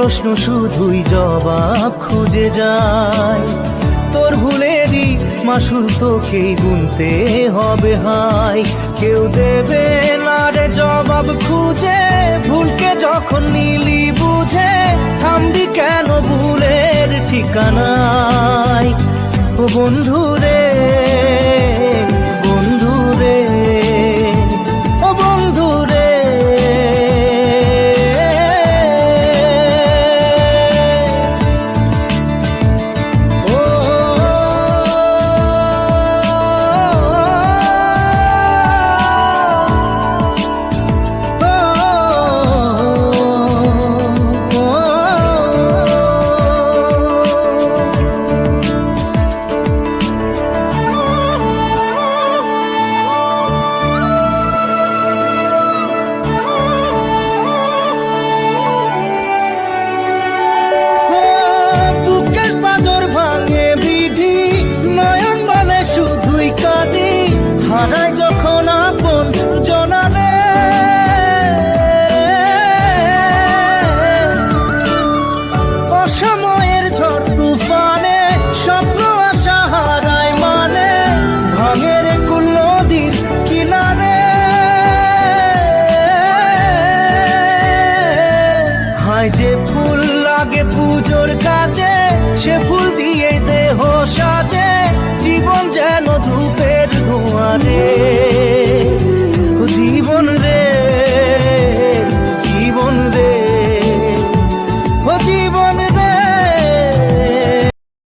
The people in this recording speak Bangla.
প্রশ্ন শুধুই জবাব খুঁজে যায়। তোর ভুলেরই মাসুল তোকেই গুনতে হবে হাই। কেউ দেবে না রে জবাব খুঁজে, ভুলকে যখন নিলি বুঝে থামবি কেন ভুলের ঠিকানায়। ও বন্ধু রে, বন্ধু রে, ও বন্ধু রে। হারায় যখন আপন জনা